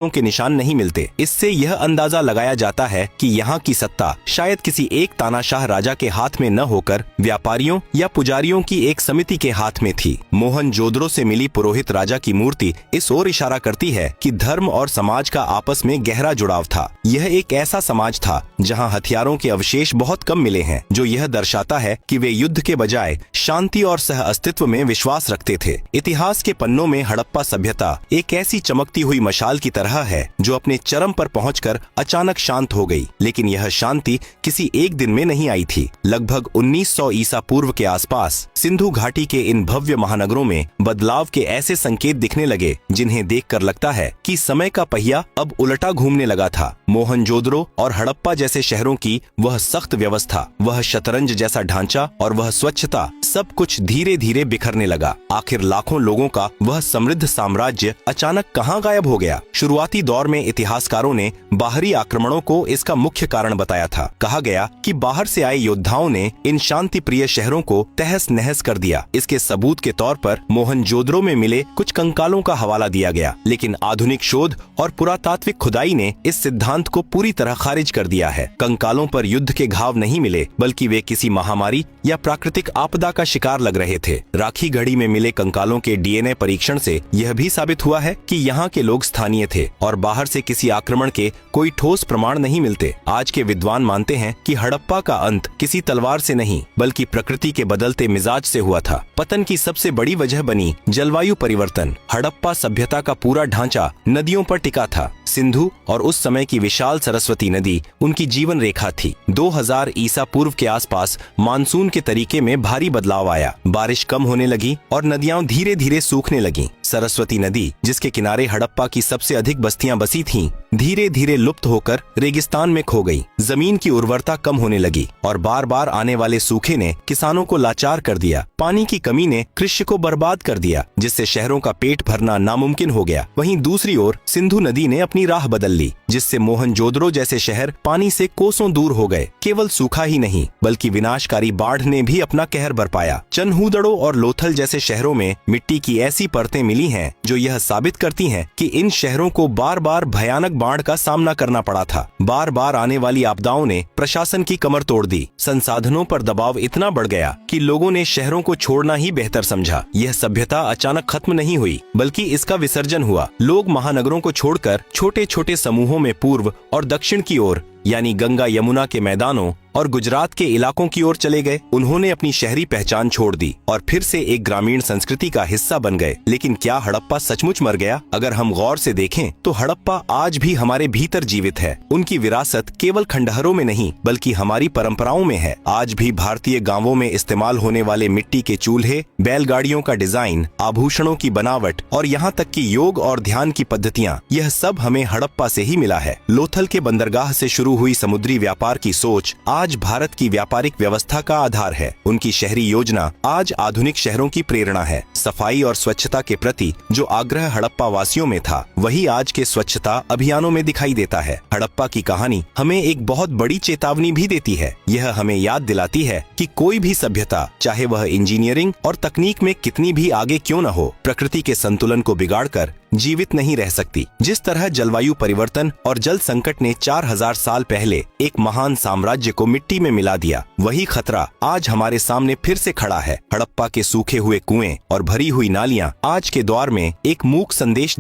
के निशान नहीं मिलते। इससे यह अंदाजा लगाया जाता है कि यहाँ की सत्ता शायद किसी एक तानाशाह राजा के हाथ में न होकर व्यापारियों या पुजारियों की एक समिति के हाथ में थी। मोहनजोदड़ो से मिली पुरोहित राजा की मूर्ति इस ओर इशारा करती है कि धर्म और समाज का आपस में गहरा जुड़ाव था। यह एक ऐसा समाज था जहाँ हथियारों के अवशेष बहुत कम मिले हैं, जो यह दर्शाता है कि वे युद्ध के बजाय शांति और सह अस्तित्व में विश्वास रखते थे। इतिहास के पन्नों में हड़प्पा सभ्यता एक ऐसी चमकती हुई मशाल की तरह है जो अपने चरम पर पहुंचकर अचानक शांत हो गई। लेकिन यह शांति किसी एक दिन में नहीं आई थी। लगभग 1900 ईसा पूर्व के आसपास सिंधु घाटी के इन भव्य महानगरों में बदलाव के ऐसे संकेत दिखने लगे जिन्हें देखकर लगता है कि समय का पहिया अब उल्टा घूमने लगा था। मोहनजोदड़ो और हड़प्पा जैसे शहरों की वह सख्त व्यवस्था, वह शतरंज जैसा ढांचा और वह स्वच्छता, सब कुछ धीरे धीरे बिखरने लगा। आखिर लाखों लोगों का वह समृद्ध साम्राज्य अचानक कहां गायब हो गया? शुरुआती दौर में इतिहासकारों ने बाहरी आक्रमणों को इसका मुख्य कारण बताया था। कहा गया कि बाहर से आए योद्धाओं ने इन शांति प्रिय शहरों को तहस नहस कर दिया। इसके सबूत के तौर पर मोहनजोदड़ो में मिले कुछ कंकालों का हवाला दिया गया, लेकिन आधुनिक शोध और पुरातात्विक खुदाई ने इस सिद्धांत को पूरी तरह खारिज कर दिया है। कंकालों पर युद्ध के घाव नहीं मिले, बल्कि वे किसी महामारी या प्राकृतिक आपदा का शिकार लग रहे थे। राखी गढ़ी में मिले कंकालों के डीएनए परीक्षण से यह भी साबित हुआ है कि यहाँ के लोग स्थानीय थे और बाहर से किसी आक्रमण के कोई ठोस प्रमाण नहीं मिलते। आज के विद्वान मानते हैं कि हड़प्पा का अंत किसी तलवार से नहीं, बल्कि प्रकृति के बदलते मिजाज से हुआ था। पतन की सबसे बड़ी वजह बनी जलवायु परिवर्तन। हड़प्पा सभ्यता का पूरा ढांचा नदियों पर टिका था। सिंधु और उस समय की विशाल सरस्वती नदी उनकी जीवन रेखा थी। 2000 ईसा पूर्व के आसपास मानसून के तरीके में भारी बदलाव आया। बारिश कम होने लगी और नदियां धीरे धीरे सूखने लगीं। सरस्वती नदी, जिसके किनारे हड़प्पा की सबसे अधिक बस्तियां बसी थीं, धीरे धीरे लुप्त होकर रेगिस्तान में खो गई। जमीन की उर्वरता कम होने लगी और बार बार आने वाले सूखे ने किसानों को लाचार कर दिया। पानी की कमी ने कृषि को बर्बाद कर दिया, जिससे शहरों का पेट भरना नामुमकिन हो गया। वहीं दूसरी ओर सिंधु नदी ने अपनी राह बदल ली, जिससे मोहनजोदड़ो जैसे शहर पानी से कोसों दूर हो गए। केवल सूखा ही नहीं, बल्कि विनाशकारी बाढ़ ने भी अपना कहर बरपाया। चनहूदड़ो और लोथल जैसे शहरों में मिट्टी की ऐसी परतें मिली हैं जो यह साबित करती हैं कि इन शहरों को बार बार भयानक बाढ़ का सामना करना पड़ा था। बार बार आने वाली आपदाओं ने प्रशासन की कमर तोड़ दी। संसाधनों पर दबाव इतना बढ़ गया कि लोगों ने शहरों को छोड़ना ही बेहतर समझा। यह सभ्यता अचानक खत्म नहीं हुई, बल्कि इसका विसर्जन हुआ। लोग महानगरों को छोड़कर छोटे छोटे समूहों में पूर्व और दक्षिण की ओर, यानी गंगा यमुना के मैदानों और गुजरात के इलाकों की ओर चले गए। उन्होंने अपनी शहरी पहचान छोड़ दी और फिर से एक ग्रामीण संस्कृति का हिस्सा बन गए। लेकिन क्या हड़प्पा सचमुच मर गया? अगर हम गौर से देखें तो हड़प्पा आज भी हमारे भीतर जीवित है। उनकी विरासत केवल खंडहरों में नहीं, बल्कि हमारी परंपराओं में है। आज भी भारतीय गांवों में इस्तेमाल होने वाले मिट्टी के चूल्हे, बैलगाड़ियों का डिजाइन, आभूषणों की बनावट और यहाँ तक कि योग और ध्यान की पद्धतियाँ, यह सब हमें हड़प्पा से ही मिला है। लोथल के बंदरगाह से शुरू हुई समुद्री व्यापार की सोच आज भारत की व्यापारिक व्यवस्था का आधार है। उनकी शहरी योजना आज आधुनिक शहरों की प्रेरणा है। सफाई और स्वच्छता के प्रति जो आग्रह हड़प्पा वासियों में था, वही आज के स्वच्छता अभियानों में दिखाई देता है। हड़प्पा की कहानी हमें एक बहुत बड़ी चेतावनी भी देती है। यह हमें याद दिलाती है कि कोई भी सभ्यता, चाहे वह इंजीनियरिंग और तकनीक में कितनी भी आगे क्यों न हो, प्रकृति के संतुलन को बिगाड़कर जीवित नहीं रह सकती। जिस तरह जलवायु परिवर्तन और जल संकट ने 4000 साल पहले एक महान साम्राज्य को मिट्टी में मिला दिया, वही खतरा आज हमारे सामने फिर से खड़ा है। हड़प्पा के सूखे हुए कुएं और भरी हुई नालियां आज के दौर में एक मूक संदेश